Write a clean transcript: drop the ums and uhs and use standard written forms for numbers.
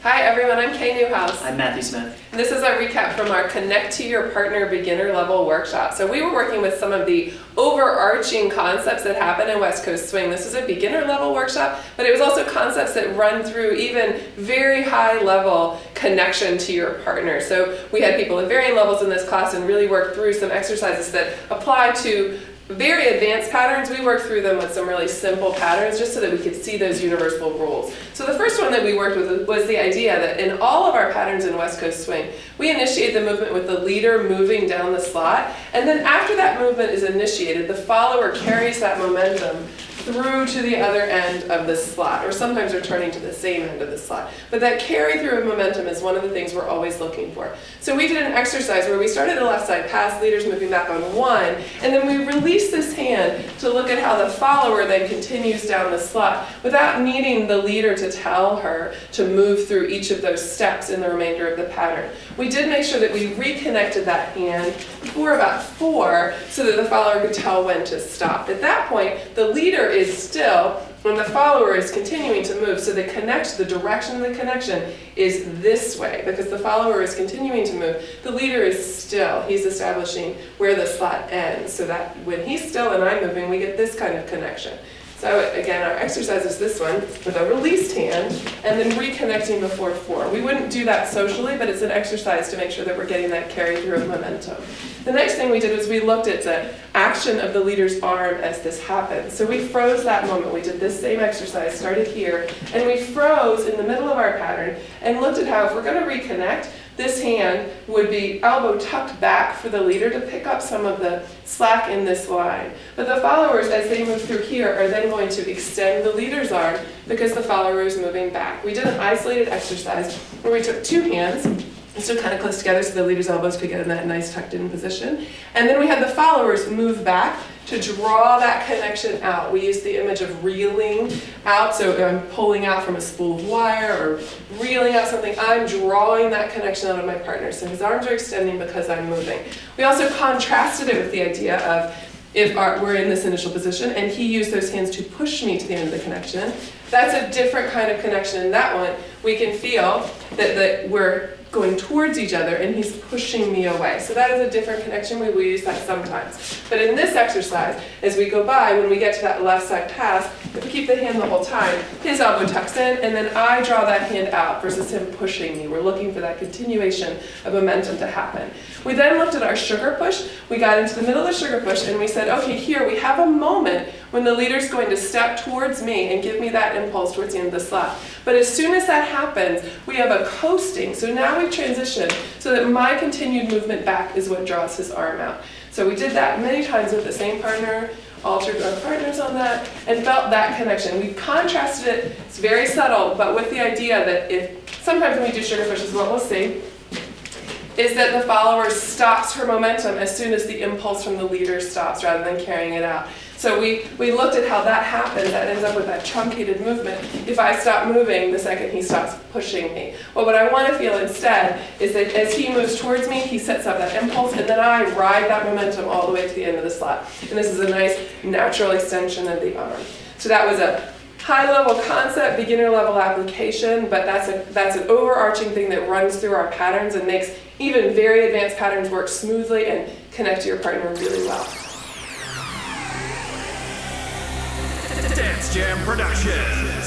Hi everyone, I'm Kay Newhouse. I'm Matthew Smith. And this is our recap from our Connect to Your Partner beginner level workshop. So we were working with some of the overarching concepts that happen in West Coast Swing. This is a beginner level workshop, but it was also concepts that run through even very high level connection to your partner. So we had people at varying levels in this class and really worked through some exercises that apply to very advanced patterns. We worked through them with some really simple patterns just so that we could see those universal rules. So the first one that we worked with was the idea that in all of our patterns in West Coast Swing, we initiate the movement with the leader moving down the slot, and then after that movement is initiated, the follower carries that momentum through to the other end of the slot, or sometimes returning to the same end of the slot. But that carry through of momentum is one of the things we're always looking for. So we did an exercise where we started a left side pass, leaders moving back on one, and then we released this hand to look at how the follower then continues down the slot without needing the leader to tell her to move through each of those steps in the remainder of the pattern. We did make sure that we reconnected that hand before about 4 so that the follower could tell when to stop. At that point, the leader is still and the follower is continuing to move, so the direction of the connection is this way because the follower is continuing to move. The leader is still. He's establishing where the slot ends so that when he's still and I'm moving, we get this kind of connection. So again, our exercise is this one with a released hand and then reconnecting before 4. We wouldn't do that socially, but it's an exercise to make sure that we're getting that carry through of momentum. The next thing we did was we looked at the action of the leader's arm as this happens. So we froze that moment. We did this same exercise, started here, and we froze in the middle of our pattern and looked at how if we're going to reconnect, this hand would be elbow tucked back for the leader to pick up some of the slack in this line. But the followers, as they move through here, are then going to extend the leader's arm because the follower is moving back. We did an isolated exercise where we took 2 hands and stood kind of close together so the leader's elbows could get in that nice tucked in position. And then we had the followers move back to draw that connection out. We used the image of reeling out, so I'm pulling out from a spool of wire or reeling out something. I'm drawing that connection out of my partner, so his arms are extending because I'm moving. We also contrasted it with the idea of if we're in this initial position and he used those hands to push me to the end of the connection. That's a different kind of connection. In that one, we can feel that we're going towards each other and he's pushing me away. So that is a different connection. We will use that sometimes. But in this exercise, as we go by, when we get to that left side pass, if we keep the hand the whole time, his elbow tucks in and then I draw that hand out versus him pushing me. We're looking for that continuation of momentum to happen. We then looked at our sugar push. We got into the middle of the sugar push and we said, okay, here we have a moment when the leader's going to step towards me and give me that impulse towards the end of the slot. But as soon as that happens, we have a coasting. So now we transition so that my continued movement back is what draws his arm out. So we did that many times with the same partner, altered our partners on that, and felt that connection. We contrasted it, it's very subtle, but with the idea that if sometimes when we do sugar pushes, what we'll see is that the follower stops her momentum as soon as the impulse from the leader stops rather than carrying it out. So we looked at how that happens. That ends up with that truncated movement. If I stop moving the second he stops pushing me. Well, what I want to feel instead is that as he moves towards me, he sets up that impulse, and then I ride that momentum all the way to the end of the slot. And this is a nice natural extension of the arm. So that was a high-level concept, beginner-level application, but that's an overarching thing that runs through our patterns and makes even very advanced patterns work smoothly and connect to your partner really well. Dance Jam Productions.